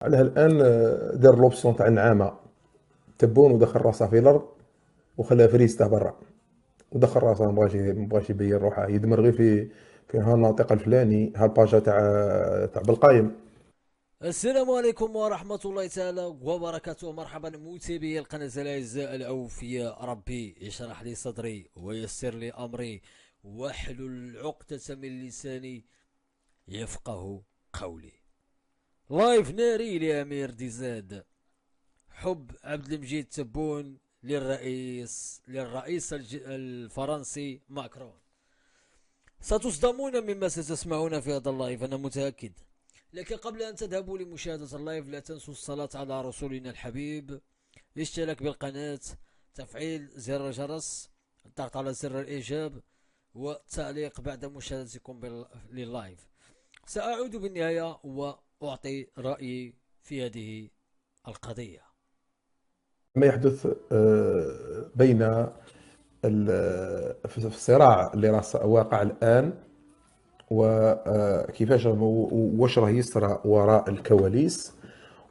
علاه الان دار لوبسيون تاع النعامه. تبون ودخل راسه في الارض وخلاها فريسته برا، ودخل راسه مبغاش يبين روحه، يدمر غير في ها الناطق الفلاني، ها الباجا تاع بالقايم. السلام عليكم ورحمة الله تعالى وبركاته. مرحبا متابعي القناة الأعزاء الأوفياء، ربي يشرح لي صدري ويسر لي أمري واحلل عقدة من لساني يفقه قولي. لايف ناري لأمير ديزاد. حب عبد المجيد تبون للرئيس الفرنسي ماكرون. ستصدمون مما ستسمعون في هذا اللايف، أنا متأكد. لكن قبل أن تذهبوا لمشاهدة اللايف لا تنسوا الصلاة على رسولنا الحبيب، الاشتراك بالقناة، تفعيل زر الجرس، الضغط على زر الإعجاب، والتعليق بعد مشاهدتكم لللايف. سأعود بالنهاية وأعطي رأيي في هذه القضية. ما يحدث بين في الصراع اللي راه واقع الان، وكيفاش واش راه يصرى وراء الكواليس،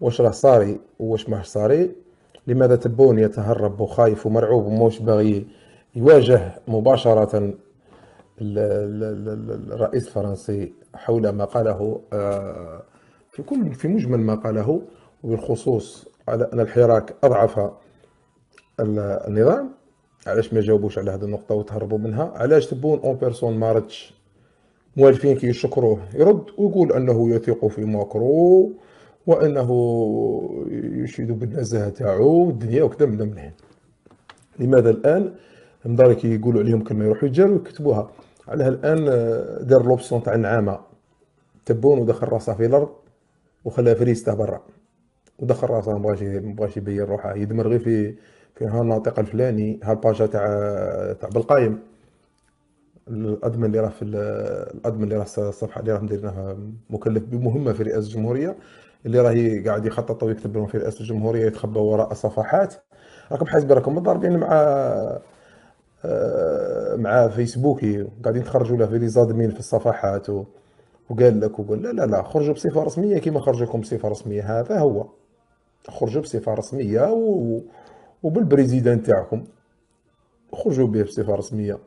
واش راه صاري واش ماهش صاري. لماذا تبون يتهرب وخايف ومرعوب وموش باغي يواجه مباشرة الرئيس الفرنسي حول ما قاله، في مجمل ما قاله، وبالخصوص على أن الحراك أضعف النظام. علاش ما جاوبوش على هذه النقطة وتهربوا منها؟ علاش تبون اون بيرسون ما ردش؟ موالفين كي يشكروه يرد ويقول أنه يثق في ماكرو، وأنه يشيد بالنزاهة تاعو الدنيا وكذا من هنا. لماذا الآن مدارك كي يقولوا عليهم كلمة يروحوا يتجروا يكتبوها؟ علاه الآن دار لوبسيون تاع النعامة. تبون ودخل راسه في الأرض وخلاها فريسته برا، ودخل راسه مبغاش يبين روحه، يدمر غير في ها الناطق الفلاني، ها الباجا تاع بالقايم. الادمن اللي راه الادمن اللي راه الصفحه اللي راه مديرينها مكلف بمهمه في رئاسه الجمهوريه، اللي راه قاعد يخطط ويكتب لهم في رئاسه الجمهوريه، يتخبى وراء صفحات. راكم حاسبين راكم متضاربين مع فيسبوكي قاعدين تخرجوا له في لي زادمين في الصفحات وقال لك وقال لا لا لا، خرجوا بصفه رسميه كما خرجوا لكم بصفه رسميه. هذا هو، خرجوا بصفه رسميه وبالبريزيدان تاعكم، خرجوا به بصفه رسميه.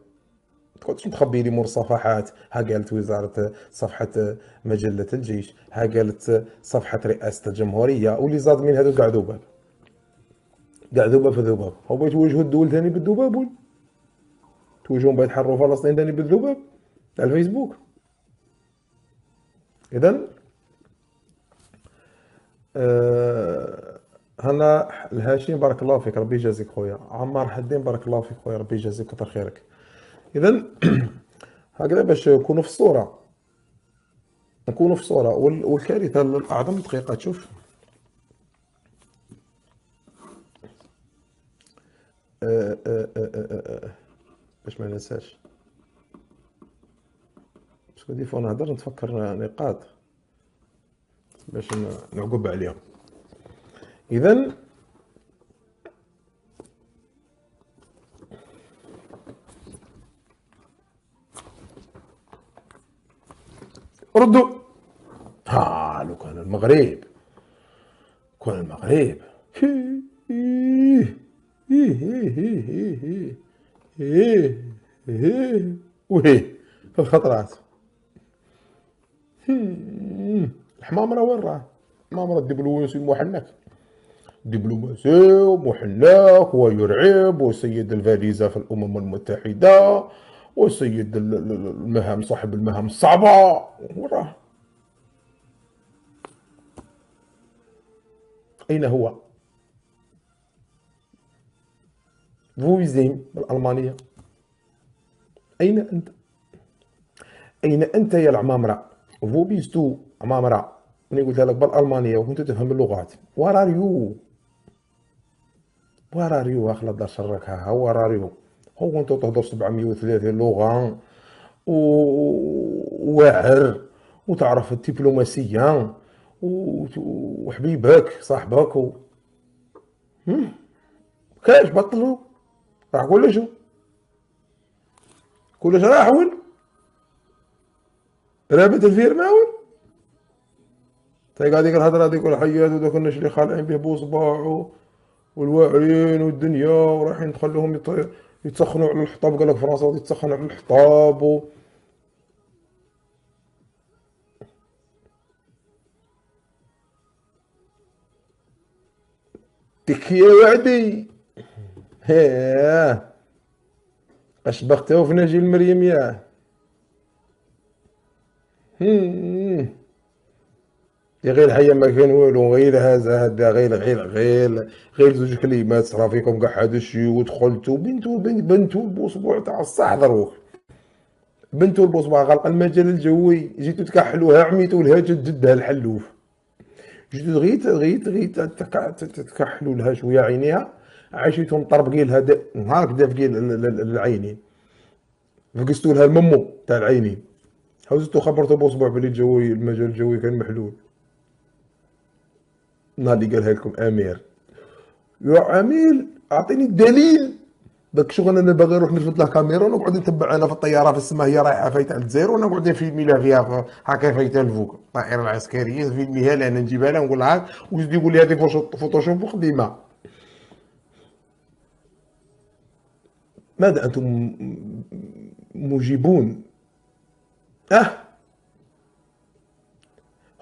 كنتش متخبي لي مور صفحات. ها قالت وزارة، صفحة مجلة الجيش، ها قالت صفحة رئاسة الجمهورية، واللي زاد من هذو قاع ذباب، قاع ذباب في ذباب. هو بغيت يواجهوا الدول ثاني بالذباب، ولا توجهوا بغيت يحرروا فلسطين ثاني بالذباب تاع الفيسبوك. اذا هنا الهاشم بارك الله فيك، ربي يجازيك خويا عمار حدين، بارك الله فيك خويا، ربي يجازيك كثر خيرك. اذا هكذا باش نكونوا في الصورة، نكونوا في الصورة. والكارثة الأعظم دقيقة تشوف، باش ما ننساش، باسكو دي فوا نهضر نتفكر نقاط باش نعقب عليهم. اذا ردوا. ها لو كان المغرب، كان المغرب إيه إيه إيه إيه إيه وهيه في الخطرات. الحمامرة وين راه؟ الحمامرة الدبلوماسي محنك، دبلوماسي ومحلاك ويرعب، وسيد الفاليزة في الأمم المتحدة، وسيد المهام، صاحب المهام الصعبة. وراه أين هو؟ فويزيم بالألمانية. أين أنت؟ أين أنت يا العمامرة؟ فو بيستو عمامرة. أنا قلت لك بالألمانية وكنت تفهم اللغات. وار ار يو؟ وار ار يو أخلط دار شرك؟ ها وار ار يو؟ هو أنت تهضر 730 لغة وواعر، وتعرف الدبلوماسية وحبيبك صاحبك كاش بطلوا، راح كلش، كلش راح وين؟ رابط الفيرما وين؟ تلقى هذيك الهضره هذيك الحيات ودوك الناس اللي خالعين به بوصباعو والواعرين والدنيا ورايحين تخلوهم يتسخنوا على الحطاب. قال لك فرنسا غادي تسخن على الحطاب ديك يا وعدي. هاه اش بختو في ناجي المريم ياه. هم. يا غير الحياة ما كان والو، غير هذا غير زوج كلمات صرا فيكم كاع هذا الشيء ودخلتو بنتو البوصبوع تاع الصح دروك. بنتو البوصبوع غلق المجال الجوي، جيتو تكحلوها عميتو لها جدها الحلوف. جيتو غير تكحلوا لها شويه عينيها، عاشيتو مطربقين لها نهار كدا في العينين، فقستو لها الممو تاع العينين، هزتو خبرتو بوصبوع بلي الجوي المجال الجوي كان محلول. النهار اللي قالها لكم امير، يا عميل اعطيني الدليل. داك الشغل انا باغي نروح نلفت له كاميرا ونقعد نتبع انا في الطياره في السماء هي رايحه فايته على الجزائر وانا نقعد نفيلمي لها فيها هكا فايته لفوق الطائره العسكريه، نفيلميها لها انا نجيبها لها نقول لها وزيد يقول لي هذه فوتوشوب وخديمه. ماذا انتم مجيبون؟ اه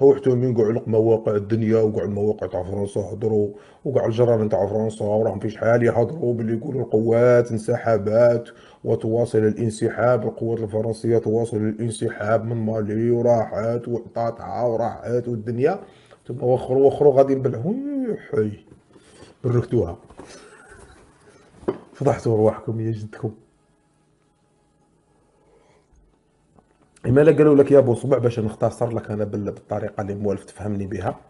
هو حتى من كاع مواقع الدنيا وكاع المواقع تاع فرنسا هضروا، وكاع الجرائد تاع فرنسا وراهم في شحال يهضروا باللي يقولوا القوات انسحبت وتواصل الانسحاب، القوات الفرنسيه تواصل الانسحاب من مالي وراحت وعطاتها وراحت والدنيا. ثم وخروا غادي حي بركتوها، فضحتوا رواحكم يا جدكم. اما لا قالوا لك يا بو صبع باش نختصر لك انا بالطريقه اللي موالف تفهمني بها،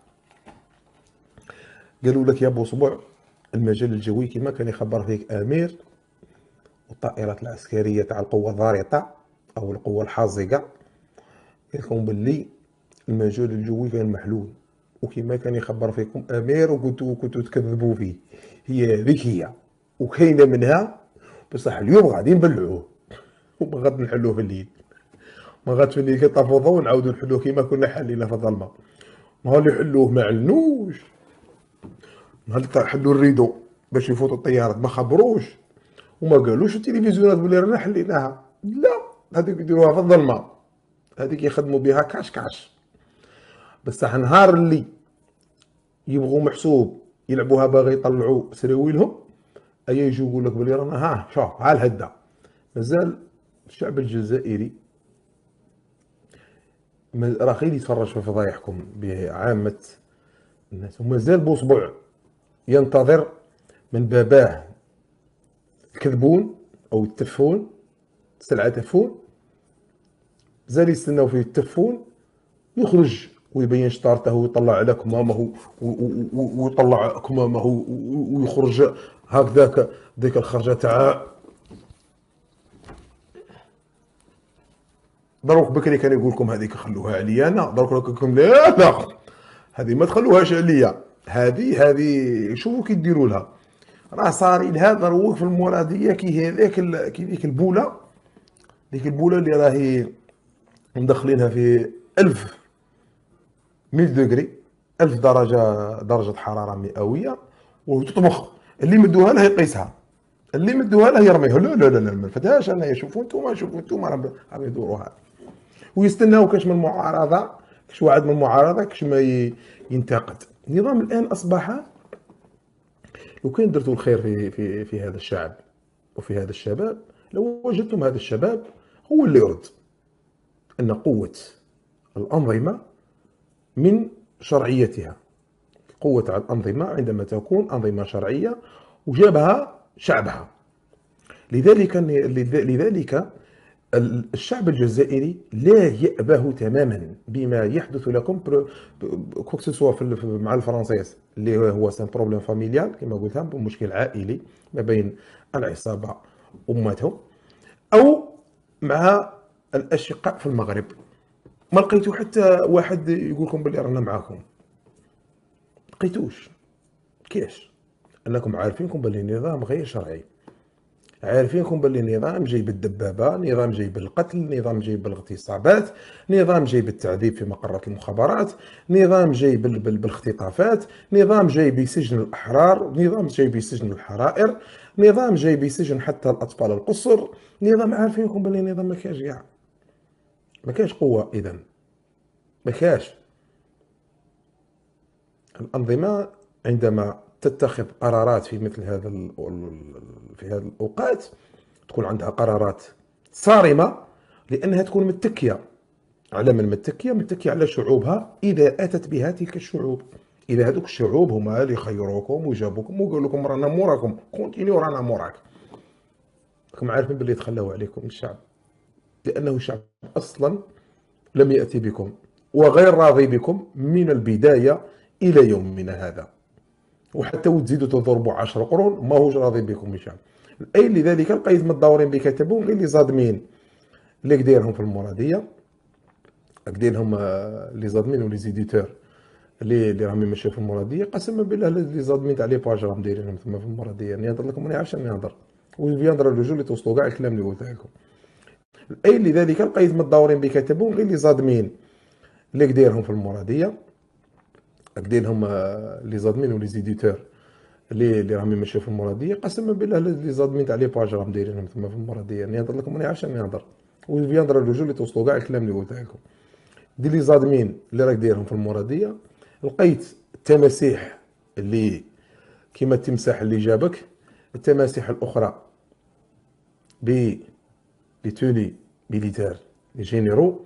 قالوا لك يا بو صبع المجال الجوي كما كان يخبر فيك امير والطائرات العسكريه تاع القوه الضارطه او القوه الحاذقه، قال لكم باللي المجال الجوي كان محلول، وكما كان يخبر فيكم امير وكنتوا تكذبوا فيه. هي هذيك هي وكاينه منها، بصح اليوم غادي نبلعوه وما غادي نحلوه في الليل. ما غادي في الليل كي طافو ضو نعاودو نحلوه كيما كنا حالينه في الظلمه. نهار اللي حلوه ما علنوش، نهار اللي حلوا الريدو باش يفوتوا الطيارات ما خبروش وما قالوش التلفزيونات بلي رانا حليناها، لا هذيك يديروها في الظلمه، هذيك يخدموا بها كاش كاش. بصح نهار اللي يبغوا محسوب يلعبوها باغي يطلعوا سراويلهم، ايا يجوا يقول لك بلي رانا ها شوف ها الهده. مازال الشعب الجزائري راه غير يتفرج في فضايحكم بعامه الناس، ومازال بوصبع ينتظر من باباه الكذبون او التفون، سلعه تفون، مازال يستناو فيه التفون يخرج ويبين شطارته ويطلع على كمامه ويطلع كمامه ويخرج هكذاك ديك الخرجه تاع دروك. بكري كان يقول لكم هذيك خلوها عليا انا، دروك لكم لا لا هذه ما تخلوهاش عليا، هذه شوفوا كي ديروا لها. راه صار لها دروك في المراديه كي هذاك كي ديك البوله، ديك البوله اللي راهي مدخلينها في 1000 دوغري، 1000 درجة حرارة مئوية وتطبخ. اللي مدوها له يقيسها، اللي مدوها له يرميها. لا لا لا لا ما نفدهاش انا، شوفوا انتم راهم يدوروها ويستناو كاش من معارضة، كاش واحد من المعارضة كاش ما ينتقد. النظام الآن أصبح لو كان درتوا الخير في هذا الشعب وفي هذا الشباب، لو وجدتم هذا الشباب هو اللي يرد أن قوة الأنظمة من شرعيتها. قوة على الأنظمة عندما تكون أنظمة شرعية وجابها شعبها. لذلك الشعب الجزائري لا يأبه تماما بما يحدث لكم كوكسوسوا مع الفرنسيس اللي هو سان بروبليم فاميليال كما قلتها، مشكل عائلي ما بين العصابة أمتهم أو مع الأشقاء في المغرب. ما لقيتو حتى واحد يقول لكم بلي رانا معاكم، لقيتوش. كيفاش؟ انكم عارفينكم بلي النظام غير شرعي. عارفينكم باللي نظام جاي بالدبابة، نظام جاي بالقتل، نظام جاي بالاغتصابات، نظام جاي بالتعذيب في مقرات المخابرات، نظام جاي بالاختطافات، نظام جاي بيسجن الأحرار، نظام جاي بيسجن الحرائر، نظام جاي بيسجن حتى الأطفال القصر. نظام عارفينكم باللي نظام ما كاش كاع، ما كاش قوة إذا، ما كاش. الأنظمة عندما تتخذ قرارات في مثل هذا في هذه الأوقات تكون عندها قرارات صارمة، لأنها تكون متكية على من متكية، متكية على شعوبها إذا أتت بها تلك الشعوب. إذا هذوك الشعوب هما اللي خيروكم وجابوكم وقالوا لكم رانا موراكم، كونتينيو رانا موراك، راكم عارفين باللي تخلوا عليكم الشعب، لأنه الشعب أصلا لم يأتي بكم وغير راضي بكم من البداية إلى يومنا هذا، وحتى وتزيدوا تضربوا 10 قرون ما هوش راضي بكم الشعب. أي لذلك لقيت مدورين بكتبهم اللي صادمين، اللي دايرهم في المرادية، دايرهم لي زادمين ولي زيديتور اللي راهم يمشيو في المرادية. قسما بالله لي زادمين تاع لي باج راهم دايرينهم تما في المرادية. نهضر لكم ما نعرفش نهضر، وفيندرا لو جو اللي توصلوا كاع الكلام اللي قلته لكم. أي لذلك لقيت مدورين بكتبهم غير لي زادمين اللي دايرهم في المرادية، دايرهم لي زادمين ولي زيديتور اللي راهم يمشيو في المرادية. قسما بالله لي زادمين تاع لي باج راهم دايرينهم تما في المرادية. نهضر لكم ما نعرفش نهضر، وفيندرا لو جو اللي توصلوا كاع الكلام اللي قلته لكم. دي لي زادمين اللي راك دايرهم في المرادية، لقيت التماسيح اللي كيما التمساح اللي جابك، التماسيح الاخرى ب لي تولي ميليتير لي جينيرو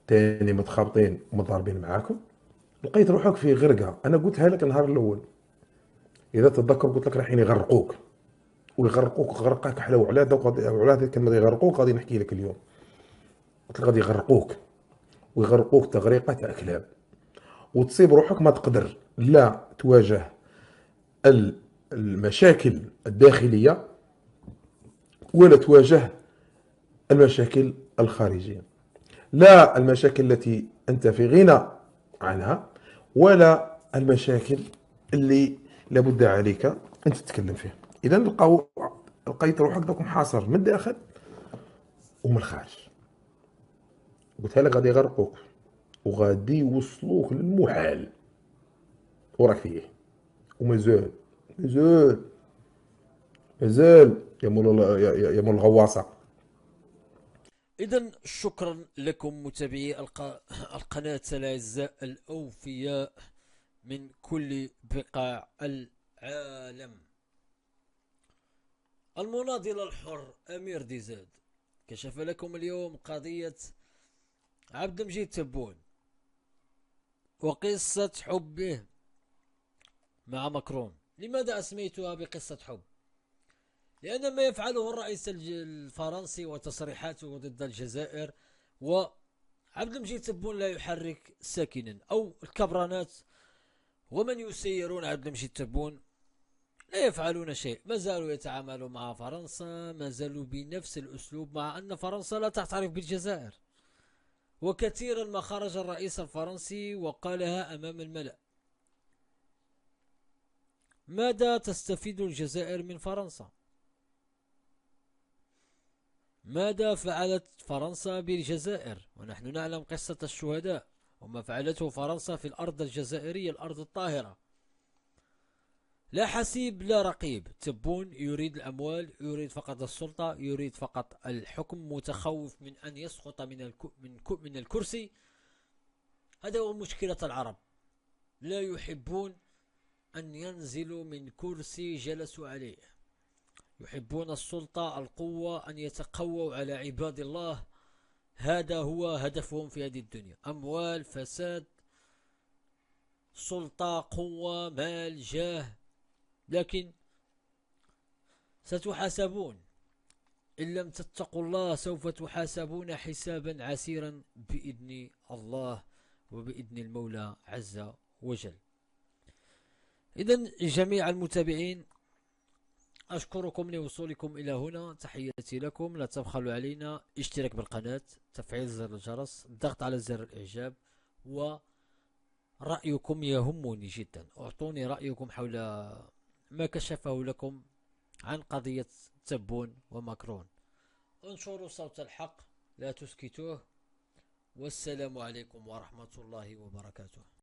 تاني متخابطين ومتضاربين معاكم. لقيت روحك في غرقه. انا قلتها لك النهار الاول اذا تتذكر، قلت لك رايحين يغرقوك، ويغرقوك غرقاك حلو على دوك على هذه الكلمه يغرقوك. غادي نحكي لك اليوم، قلت لك غادي يغرقوك ويغرقوك تغريقه تاع كلاب، وتصيب روحك ما تقدر لا تواجه المشاكل الداخليه ولا تواجه المشاكل الخارجيه، لا المشاكل التي انت في غنى عنها ولا المشاكل اللي لابد عليك ان تتكلم فيها. اذا لقيت روحك دوك محاصر من الداخل ومن الخارج. قلتها لك غادي يغرقوك وغادي يوصلوك للمحال وراك فيه. ومازال مازال مازال يا مول يا مول الغواصه. إذا شكرا لكم متابعي القناة الأعزاء الأوفياء من كل بقاع العالم. المناضل الحر أمير ديزاد كشف لكم اليوم قضية عبد المجيد تبون وقصة حبه مع ماكرون. لماذا أسميتها بقصة حب؟ لأن ما يفعله الرئيس الفرنسي وتصريحاته ضد الجزائر، وعبد المجيد تبون لا يحرك ساكنا، أو الكبرانات ومن يسيرون عبد المجيد تبون لا يفعلون شيء، ما زالوا يتعاملوا مع فرنسا، ما زالوا بنفس الأسلوب، مع أن فرنسا لا تعترف بالجزائر. وكثيرا ما خرج الرئيس الفرنسي وقالها أمام الملأ. ماذا تستفيد الجزائر من فرنسا؟ ماذا فعلت فرنسا بالجزائر؟ ونحن نعلم قصة الشهداء وما فعلته فرنسا في الأرض الجزائرية، الأرض الطاهرة. لا حسيب لا رقيب. تبون يريد الأموال، يريد فقط السلطة، يريد فقط الحكم، متخوف من أن يسقط من الكرسي. هذا هو مشكلة العرب، لا يحبون أن ينزلوا من كرسي جلسوا عليه، يحبون السلطة، القوة، أن يتقووا على عباد الله. هذا هو هدفهم في هذه الدنيا، أموال، فساد، سلطة، قوة، مال، جاه. لكن ستحاسبون إن لم تتقوا الله، سوف تحاسبون حسابا عسيرا بإذن الله وبإذن المولى عز وجل. إذن جميع المتابعين أشكركم لوصولكم إلى هنا، تحياتي لكم، لا تبخلوا علينا، اشتراك بالقناة، تفعيل زر الجرس، الضغط على زر الإعجاب، ورأيكم يهمني جدا. أعطوني رأيكم حول ما كشفه لكم عن قضية تبون وماكرون. انشروا صوت الحق، لا تسكتوه. والسلام عليكم ورحمة الله وبركاته.